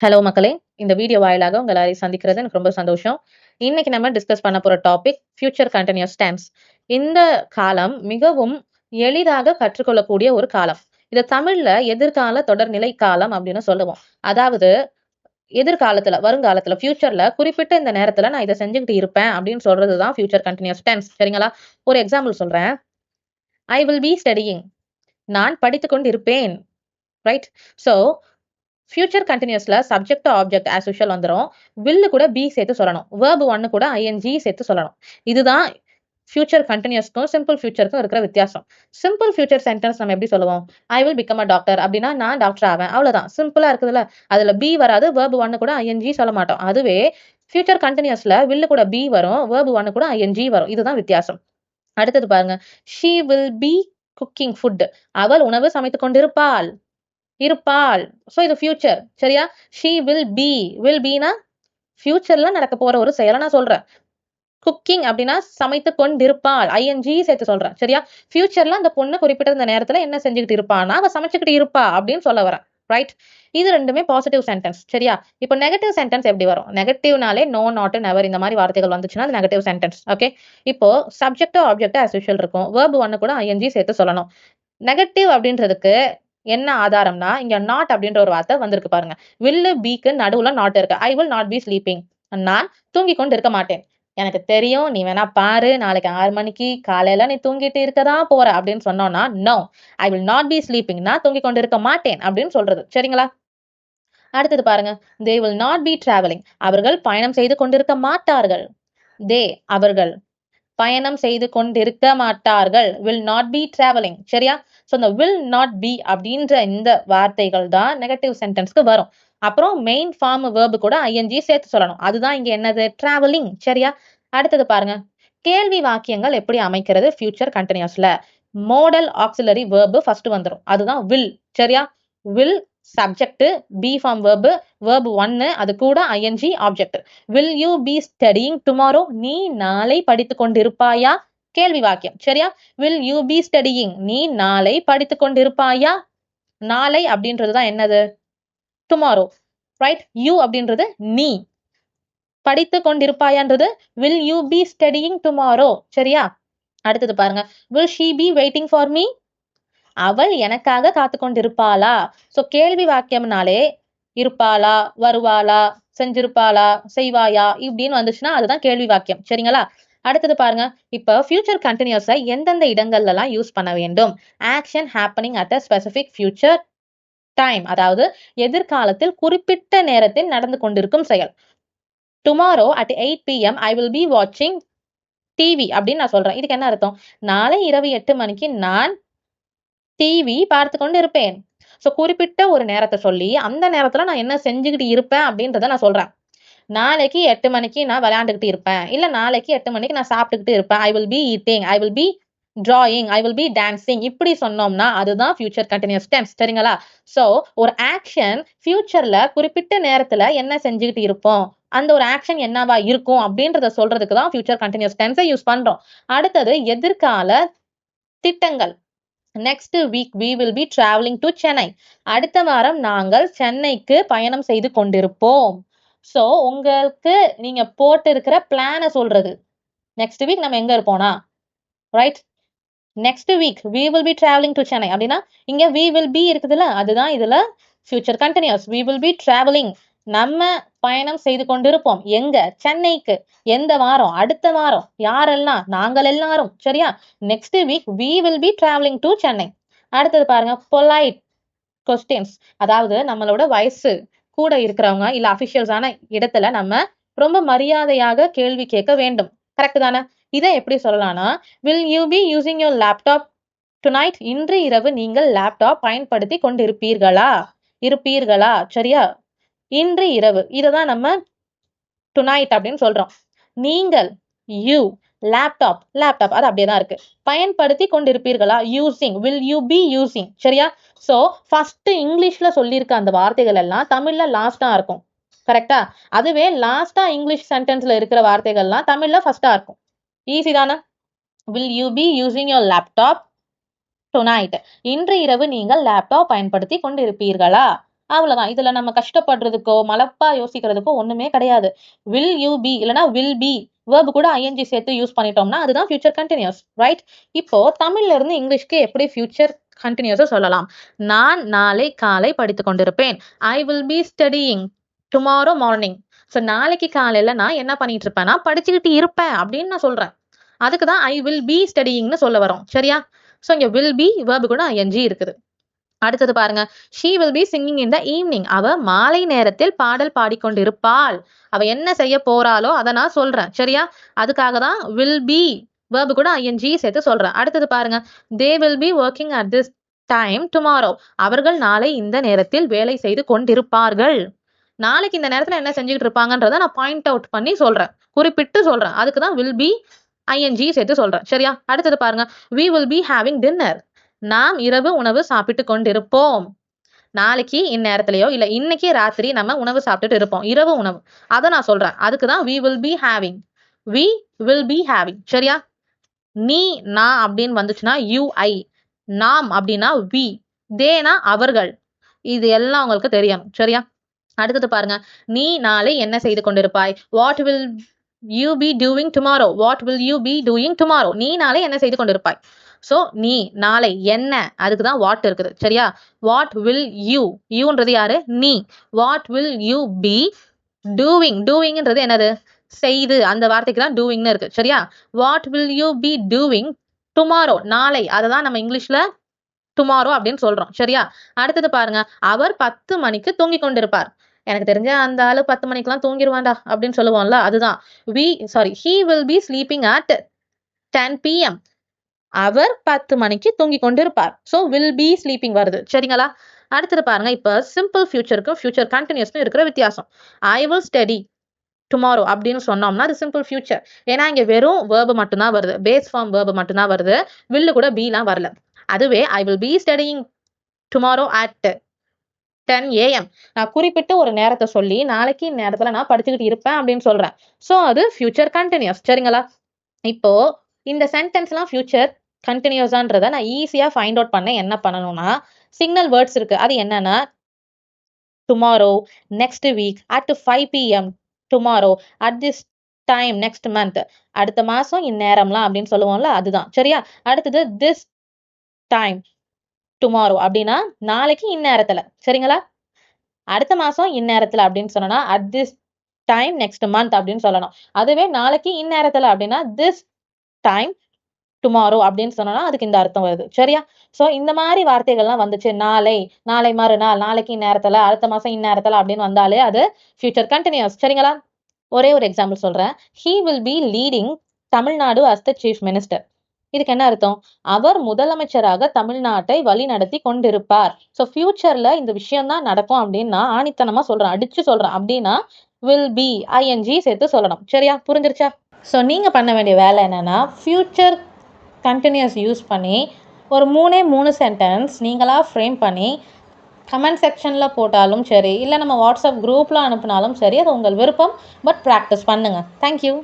Hello மக்களே! இந்த video வாயிலாக உங்க எல்லாரையும் சந்திக்கிறது எனக்கு ரொம்ப சந்தோஷம். இன்னைக்கு நம்ம டிஸ்கஸ் பண்ண போற டாபிக் ஃபியூச்சர் கன்டினியூஸ் டென்ஸ். இந்த காலம் மிகவும் எளிதாக கற்றுக்கொள்ளக்கூடிய ஒரு காலம். இத தமிழ்ல எதிர்கால தொடர்நிலை காலம் அப்படின்னு சொல்லுவோம். அதாவது எதிர்காலத்துல, வருங்காலத்துல, ஃபியூச்சர்ல குறிப்பிட்ட இந்த நேரத்துல நான் இத செஞ்சுகிட்டு இருப்பேன் அப்படின்னு சொல்றது தான் ஃபியூச்சர் கன்டினியூஸ் டென்ஸ். சரிங்களா? ஒரு எக்ஸாம்பிள் சொல்றேன். I will be studying. நான் படித்துக் கொண்டிருப்பேன். ரைட்? ஸோ ஃபியூச்சர் கன்டினியூஸ்ல subject to object as usual வந்துரும். வில் கூட பி சேர்த்து சொல்லணும். வெர்ப் 1 கூட ஐஎன்ஜி சேர்த்து சொல்லணும். இதுதான் ஃபியூச்சர் கன்டினியூஸ்க்கும் சிம்பிள் ஃபியூச்சருக்கும் இருக்கிற வித்தியாசம். சிம்பிள் ஃபியூச்சர் சென்டென்ஸ் நம்ம எப்படி சொல்லுவோம்? I will become a doctor அப்படின்னா நான் டாக்டர் ஆவேன். அவ்வளவுதான். சிம்பிளா இருக்குதுல்ல. அதுல பி வராது. வெர்ப் 1 கூட ஐஎன்ஜி சொல்ல மாட்டோம். அதுவே ஃபியூச்சர் கன்டினியூஸ்ல வில் கூட பி வரும். வெர்ப் 1 கூட ஐஎன்ஜி வரும். இதுதான் வித்தியாசம். அடுத்தது பாருங்க. She will be cooking food. அவள் உணவு சமைத்துக் கொண்டிருப்பாள். இருப்பாள். சோ இது ஃபியூச்சர். சரியா? She will be. Will Beena ஃபியூச்சர்ல நடக்க போற ஒரு செயலை நான் சொல்றேன். குக்கிங் அப்படின்னா சமைத்து கொண்டிருப்பாள். ஐஎன்ஜி சேர்த்து சொல்றேன். சரியா? ஃபியூச்சர்ல அந்த பொண்ணு குறிப்பிட்ட இந்த நேரத்துல என்ன செஞ்சுக்கிட்டு இருப்பான்னா, அவ சமைச்சுக்கிட்டு இருப்பா அப்படின்னு சொல்ல வரேன். ரைட்? இது ரெண்டுமே பாசிட்டிவ் சென்டென்ஸ். சரியா? இப்போ நெகட்டிவ் சென்டென்ஸ் எப்படி வரும்? நெகட்டிவ்னாலே நோ, நாட், நெவர் இந்த மாதிரி வார்த்தைகள் வந்துச்சுன்னா அது நெகட்டிவ் சென்டென்ஸ். ஓகே? இப்போ சப்ஜெக்ட் ஆப்ஜெக்ட் ஆஸ் யூஷுவல் இருக்கும். வெர்ப் 1 கூட ஐஎன்ஜி சேர்த்து சொல்லணும். நெகட்டிவ் அப்படின்றதுக்கு என்ன ஆதாரம்னா, இங்க நாட் அப்படின்ற ஒரு வார்த்தை வந்திருக்கு பாருங்க. வில்லு பீக்கு நடுவுல நாட் இருக்கு. ஐ வில் நாட் பி ஸ்லீப்பிங். நான் தூங்கிக் கொண்டு இருக்க மாட்டேன். எனக்கு தெரியும், நீ வேணா பாரு, நாளைக்கு 6 மணிக்கு காலையில நீ தூங்கிட்டு இருக்கதான் போற அப்படின்னு சொன்னோம்னா, no, I will not be sleeping. நான் தூங்கிக் கொண்டு இருக்க மாட்டேன் அப்படின்னு சொல்றது. சரிங்களா? அடுத்தது பாருங்க. They will not be travelling. அவர்கள் பயணம் செய்து கொண்டிருக்க மாட்டார்கள். தே அவர்கள் பயணம் செய்து கொண்டிருக்க மாட்டார்கள். Will not be travelling. சரியா? சோ இந்த வில் நாட் பி அப்படின்ற இந்த வார்த்தைகள் தான் நெகட்டிவ் சென்டென்ஸ்க்கு வரும். அப்புறம் மெயின் ஃபார்ம் வெர்ப் கூட ஐஎன்ஜி சேர்த்து சொல்லணும். அதுதான் இங்க என்னது? டிராவலிங். சரியா? அடுத்தது பாருங்க. கேள்வி வாக்கியங்கள் எப்படி அமைக்கிறது ஃபியூச்சர் கண்டினியூஸ்ல? மோடல் ஆக்சிலரி வெர்ப் ஃபர்ஸ்ட் வந்துரும். அதுதான் வில். சரியா? Will subject, be form verb, verb 1 அது கூட ING object. Will you be studying tomorrow? நீ நாளை படித்துக் கொண்டிருப்பாயா? கேள்வி வாக்கியம். சரியா? Will you be studying? நீ நாளை படித்துக் கொண்டிருப்பாயா? நாளை அப்படின்றதுதான் என்னது? டுமாரோ. ரைட்? யூ அப்படின்றது நீ. படித்துக் கொண்டிருப்பாயான்றது will you be studying tomorrow. சரியா? அடுத்தது பாருங்க. Will she be waiting for me? அவள் எனக்காக காத்து கொண்டிருப்பாளா? சோ கேள்வி வாக்கியம்னாலே இருப்பாளா, வருவாளா, செஞ்சிருப்பாளா, செய்வாயா இப்படின்னு வந்துச்சுன்னா அதுதான் கேள்வி வாக்கியம். சரிங்களா? அடுத்தது பாருங்க. இப்ப ஃபியூச்சர் கண்டினியூஸை எந்தெந்த இடங்கள்ல எல்லாம் யூஸ் பண்ண வேண்டும்? Action happening at a specific future time. அதாவது எதிர்காலத்தில் குறிப்பிட்ட நேரத்தில் நடந்து கொண்டிருக்கும் செயல். Tomorrow at 8 PM I will B வாட்சிங் டிவி அப்படின்னு நான் சொல்றேன். இதுக்கு என்ன அர்த்தம்? நாளை இரவு 8 மணிக்கு நான் டிவி பார்த்து கொண்டு இருப்பேன். சோ குறிப்பிட்ட ஒரு நேரத்த சொல்லி, அந்த நேரத்துல நான் என்ன செஞ்சுகிட்டு இருப்பேன் அப்படின்றத நான் சொல்றேன். நாளைக்கு 8 மணிக்கு நான் விளையாண்டுகிட்டு இருப்பேன். இல்ல நாளைக்கு 8 மணிக்கு நான் சாப்பிட்டுக்கிட்டு இருப்பேன். ஐ will B eating. I will B drawing. I will B dancing. இப்படி சொன்னோம்னா அதுதான் ஃபியூச்சர் கன்டினியூஸ் டென்ஸ். சரிங்களா? சோ ஒரு ஆக்ஷன் ஃபியூச்சர்ல குறிப்பிட்ட நேரத்துல என்ன செஞ்சுகிட்டு இருப்போம்? அந்த ஒரு ஆக்ஷன் என்னவா இருக்கும் அப்படின்றத சொல்றதுக்கு தான் ஃபியூச்சர் கன்டினியூஸ் டென்ஸை யூஸ் பண்றோம். அடுத்தது எதிர்கால திட்டங்கள். Next week we will be traveling to Chennai. அடுத்த வாரம் நாங்கள் சென்னைக்கு பயணம் செய்து கொண்டிருப்போம். சோ உங்களுக்கு நீங்க போட்டு இருக்கிற பிளான சொல்றது. நெக்ஸ்ட் வீக் நம்ம எங்க இருப்போம்னா, right? Next week we will be traveling to Chennai அப்படின்னா இங்க we will be இருக்குதுல்ல, அதுதான் இதுல future continuous. we will be traveling. நம்ம பயணம் செய்து கொண்டிருப்போம். எங்க? சென்னைக்கு. எந்த வாரம்? அடுத்த வாரம். யாரெல்லாம்? நாங்கள் எல்லாரும். சரியா? Next week we will be traveling to Chennai. அடுத்தது பாருங்க. Polite questions. அதாவது நம்மளோட வயசு கூட இருக்கிறவங்க இல்ல அபிஷியல்ஸான இடத்துல நம்ம ரொம்ப மரியாதையாக கேள்வி கேட்க வேண்டும். கரெக்ட் தானே? இதை எப்படி சொல்லலாம்னா, will you be using your laptop tonight? இன்று இரவு நீங்கள் லேப்டாப் பயன்படுத்தி கொண்டிருப்பீர்களா? இருப்பீர்களா? சரியா? இன்று இரவு. இததான் நம்ம டுனைட் அப்படின்னு சொல்றோம். நீங்கள், யூ, லேப்டாப் அது அப்படியே தான் இருக்கு. பயன்படுத்தி கொண்டிருப்பீர்களா? Using. Will you be using. சரியா? சோ ஃபர்ஸ்ட் இங்கிலீஷ்ல சொல்லியிருக்க அந்த வார்த்தைகள் எல்லாம் தமிழ்ல லாஸ்டா இருக்கும். கரெக்டா? அதுவே லாஸ்டா இங்கிலீஷ் சென்டென்ஸ்ல இருக்கிற வார்த்தைகள்லாம் தமிழ்ல ஃபர்ஸ்டா இருக்கும். ஈஸி தானே? Will you be using your laptop tonight? இன்று இரவு நீங்கள் லேப்டாப் பயன்படுத்தி கொண்டிருப்பீர்களா? அவ்வளவுதான். இதுல நம்ம கஷ்டப்படுறதுக்கோ மலப்பா யோசிக்கிறதுக்கோ ஒண்ணுமே கிடையாது. வில் யூ பி இல்லனா வில் பி verb கூட ing சேர்த்து யூஸ் பண்ணிட்டோம்னா அதுதான் ஃபியூச்சர் கண்டினியூஸ், ரைட்? இப்போ தமிழ்ல இருந்து இங்கிலீஷ்க்கு எப்படி ஃபியூச்சர் கண்டினியூஸா சொல்லலாம்? நான் நாளை காலை படித்துக் கொண்டிருப்பேன். ஐ will be studying tomorrow morning. So நாளைக்கு காலையில நான் என்ன பண்ணிட்டு இருப்பேன்னா படிச்சுக்கிட்டு இருப்பேன் அப்படின்னு நான் சொல்றேன். அதுக்கு தான் ஐ வில் பி ஸ்டடியிங்னு சொல்ல வரோம், சரியா? ஸோ இங்க வில் பி verb கூட ing இருக்குது. அடுத்தது பாருங்க, she will be singing in the evening. அவ மாலை நேரத்தில் பாடல் பாடிக்கொண்டிருப்பாள். அவ என்ன செய்ய போறாளோ அதை நான் சொல்றேன், சரியா? அதுக்காக தான் will be verb கூட ing சேர்த்து சொல்றேன். அடுத்தது பாருங்க, they will be working at this time tomorrow. அவர்கள் நாளை இந்த நேரத்தில் வேலை செய்து கொண்டிருப்பார்கள். நாளைக்கு இந்த நேரத்துல என்ன செஞ்சுக்கிட்டு இருப்பாங்கன்றத நான் பாயிண்ட் அவுட் பண்ணி சொல்றேன், குறிப்பிட்டு சொல்றேன். அதுக்கு தான் will be ing சேர்த்து சொல்றேன், சரியா? அடுத்தது பாருங்க, we will be having dinner. நாம் இரவு உணவு சாப்பிட்டு கொண்டிருப்போம். நாளைக்கு இந்நேரத்திலயோ இல்ல இன்னைக்கு ராத்திரி நம்ம உணவு சாப்பிட்டுட்டு இருப்போம், இரவு உணவு. அதை நான் சொல்றேன். அதுக்கு தான் we will be having. we will be having, சரியா? நீ நான் அப்படின்னு வந்துச்சுன்னா you I, நாம் அப்படின்னா we, தேனா அவர்கள். இது எல்லாம் உங்களுக்கு தெரியணும், சரியா? அடுத்தது பாருங்க, நீ நாளை என்ன செய்து கொண்டிருப்பாய்? what will you be doing tomorrow? what will you be doing tomorrow? நீ நாளை என்ன செய்து கொண்டிருப்பாய்? சோ நீ நாளை என்ன, அதுக்கு தான் வாட் இருக்குது, சரியா? வாட் வில் யூ, யூன்றது யாரு? நீ. What will you be doing, டூயிங்ன்றது என்னது? செய்து, அந்த வார்த்தைக்கு தான் டூயிங்னு இருக்கு, சரியா? What will you be doing tomorrow, நாளை. அதை தான் நம்ம இங்கிலீஷ்ல டுமாரோ அப்படின்னு சொல்றோம், சரியா? அடுத்தது பாருங்க, அவர் 10 மணிக்கு தூங்கிக் கொண்டிருப்பார். எனக்கு தெரிஞ்ச அந்த ஆளு 10 மணிக்கெல்லாம் தூங்கிடுவான்டா அப்படின்னு சொல்லுவோம்ல, அதுதான் he will be sleeping at 10 PM. அவர் 10 மணிக்கு தூங்கிக் கொண்டிருப்பார். சோ will be sleeping வருது, சரிங்களா? அடுத்தது பாருங்க, இப்ப சிம்பிள் ஃபியூச்சருக்கும் ஃபியூச்சர் கண்டினியூஸ்க்கும் இருக்கிற வித்தியாசம். I will study tomorrow அப்படின்னு சொன்னோம்னா அது சிம்பிள் ஃபியூச்சர். ஏன்னா இங்க வெறும் verb மட்டும்தான் வருது, பேஸ் ஃபார்ம் verb மட்டும்தான் வருது, will கூட be எல்லாம் வரல. அதுவே I will be studying tomorrow at 10 AM. நான் குறிப்பிட்டு ஒரு நேரத்தை சொல்லி நாளைக்கு நேரத்துல நான் படிச்சுக்கிட்டு இருப்பேன் அப்படின்னு சொல்றேன். சோ அது ஃபியூச்சர் கண்டினியூஸ், சரிங்களா? இப்போ இந்த சென்டென்ஸ் எல்லாம் ஃபியூச்சர் கண்டினியூஸான்றத நான் ஈஸியா ஃபைண்ட் அவுட் பண்ண என்ன பண்ணணும்னா, சிக்னல் வேர்ட்ஸ் இருக்கு. அது என்னன்னா tomorrow, next week, at 5 PM, tomorrow, at this time, next month, அடுத்த மாசம் இந்நேரம்லாம் அப்படின்னு சொல்லுவோம்ல, அதுதான், சரியா? அடுத்தது திஸ் டைம் டுமாரோ அப்படின்னா நாளைக்கு இந்நேரத்துல, சரிங்களா? அடுத்த மாசம் இந்நேரத்துல அப்படின்னு சொன்னா at this time next month அப்படின்னு சொல்லணும். அதுவே நாளைக்கு இந்நேரத்துல அப்படின்னா திஸ் டைம் டுமாரோ அப்படின்னு சொன்னா அதுக்கு இந்த அர்த்தம் வருது, சரியா? சோ இந்த மாதிரி வார்த்தைகள்லாம் வந்துச்சு, நாளை, நாளை மறுநாள், நாளைக்கு இந்நேரத்துல, அடுத்த மாசம் இந்நேரத்துல அப்படின்னு வந்தாலே அது ஃபியூச்சர் கண்டினியூஸ், சரிங்களா? ஒரே ஒரு எக்ஸாம்பிள் சொல்றேன். he will be leading Tamil Nadu as the chief minister. இதுக்கு என்ன அர்த்தம்? அவர் முதலமைச்சராக தமிழ்நாட்டை வழி நடத்தி கொண்டிருப்பார். சோ ஃபியூச்சர்ல இந்த விஷயம் தான் நடக்கும் அப்படின்னு நான் ஆணித்தனமா சொல்றேன், அடிச்சு சொல்றேன். அப்படின்னா will be ing சேர்த்து சொல்லணும், சரியா? புரிஞ்சிருச்சா? சோ நீங்க பண்ண வேண்டிய வேலை என்னன்னா, ஃபியூச்சர் கண்டினியூஸ் யூஸ் பண்ணி ஒரு 3 சென்டென்ஸ் நீங்களா ஃப்ரேம் பண்ணி கமெண்ட் செக்ஷன்ல போட்டாலும் சரி, இல்ல நம்ம வாட்ஸ்அப் குரூப்ல அனுப்புனாலும் சரி, அது உங்கள் விருப்பம். பட் ப்ராக்டிஸ் பண்ணுங்க. தேங்க்யூ.